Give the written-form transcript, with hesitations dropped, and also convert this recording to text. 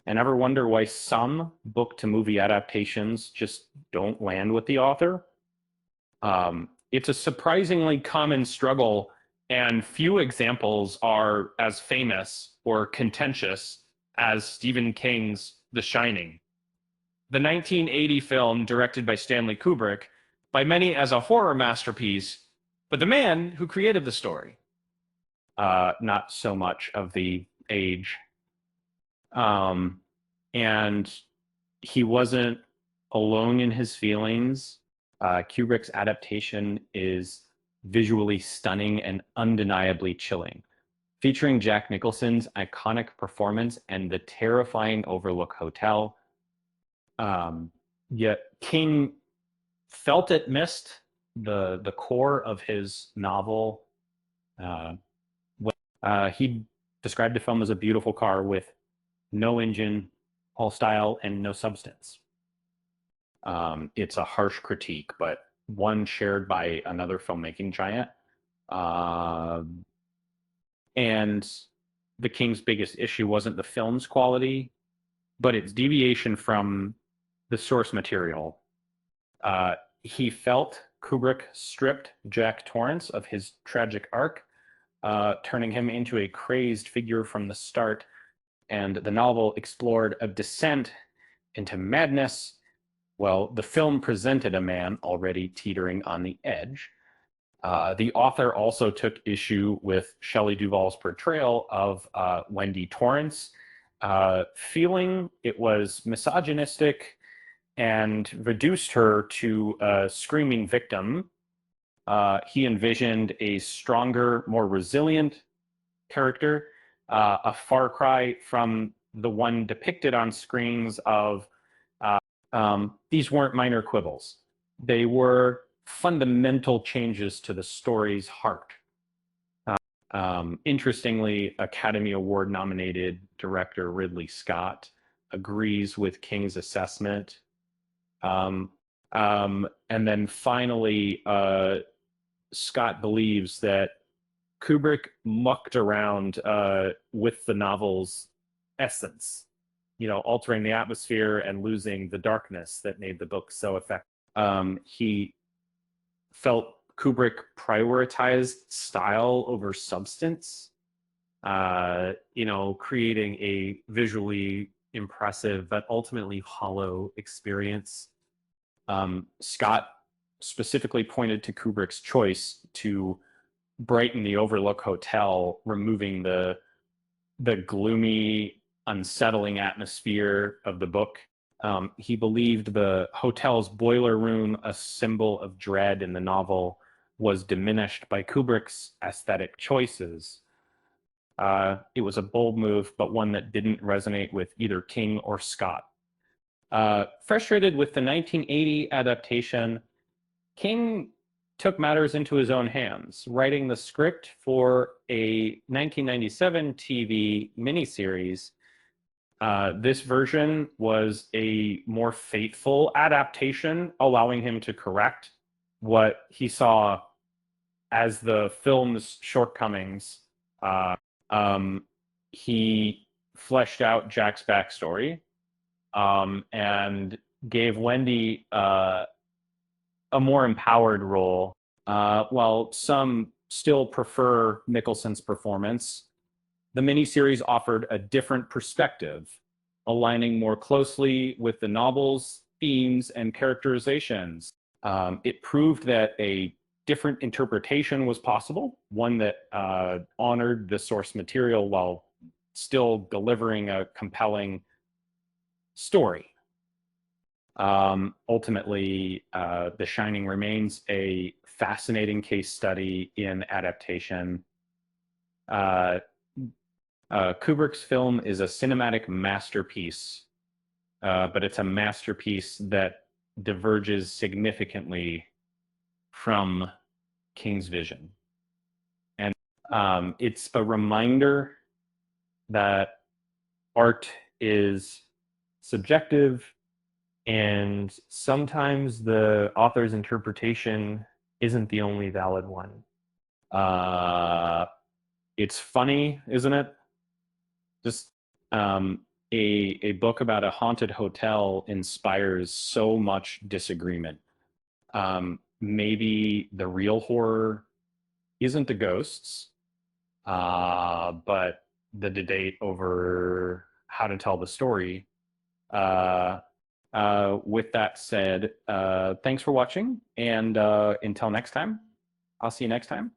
And ever wonder why some book to movie adaptations just don't land with the author? It's a surprisingly common struggle, and few examples are as famous or contentious as Stephen King's The Shining. The 1980 film, directed by Stanley Kubrick, by many as a horror masterpiece, but the man who created the story, not so much of the age. Um, and he wasn't alone in his feelings. Kubrick's adaptation is visually stunning and undeniably chilling, featuring Jack Nicholson's iconic performance and the terrifying Overlook Hotel. Um, Yet King felt it missed the core of his novel. Uh, he described the film as a beautiful car with no engine, all style, and no substance. It's a harsh critique, but one shared by another filmmaking giant. Uh, and the King's biggest issue wasn't the film's quality, but its deviation from the source material. Uh, he felt Kubrick stripped Jack Torrance of his tragic arc, turning him into a crazed figure from the start. And the novel explored a descent into madness. Well, the film presented a man already teetering on the edge. The author also took issue with Shelley Duvall's portrayal of Wendy Torrance, feeling it was misogynistic and reduced her to a screaming victim. He envisioned a stronger, more resilient character, a far cry from the one depicted on screens of these weren't minor quibbles. They were fundamental changes to the story's heart. Interestingly, Academy Award nominated director Ridley Scott agrees with King's assessment. And then finally, Scott believes that Kubrick mucked around with the novel's essence, altering the atmosphere and losing the darkness that made the book so effective. He felt Kubrick prioritized style over substance, creating a visually impressive but ultimately hollow experience. Scott specifically pointed to Kubrick's choice to brighten the Overlook Hotel, removing the gloomy, unsettling atmosphere of the book. He believed the hotel's boiler room, a symbol of dread in the novel, was diminished by Kubrick's aesthetic choices. It was a bold move, but one that didn't resonate with either King or Scott. Frustrated with the 1980 adaptation, King took matters into his own hands, writing the script for a 1997 TV miniseries. This version was a more faithful adaptation, allowing him to correct what he saw as the film's shortcomings. He fleshed out Jack's backstory, and gave Wendy a more empowered role, while some still prefer Nicholson's performance. The miniseries offered a different perspective, aligning more closely with the novel's themes and characterizations. It proved that a different interpretation was possible, one that honored the source material while still delivering a compelling story. Ultimately, The Shining remains a fascinating case study in adaptation. Kubrick's film is a cinematic masterpiece, but it's a masterpiece that diverges significantly from King's vision. And it's a reminder that art is subjective, and sometimes the author's interpretation isn't the only valid one. It's funny, isn't it? Just a book about a haunted hotel inspires so much disagreement. Maybe the real horror isn't the ghosts, but the debate over how to tell the story. Uh, with that said, thanks for watching, and until next time, I'll see you next time.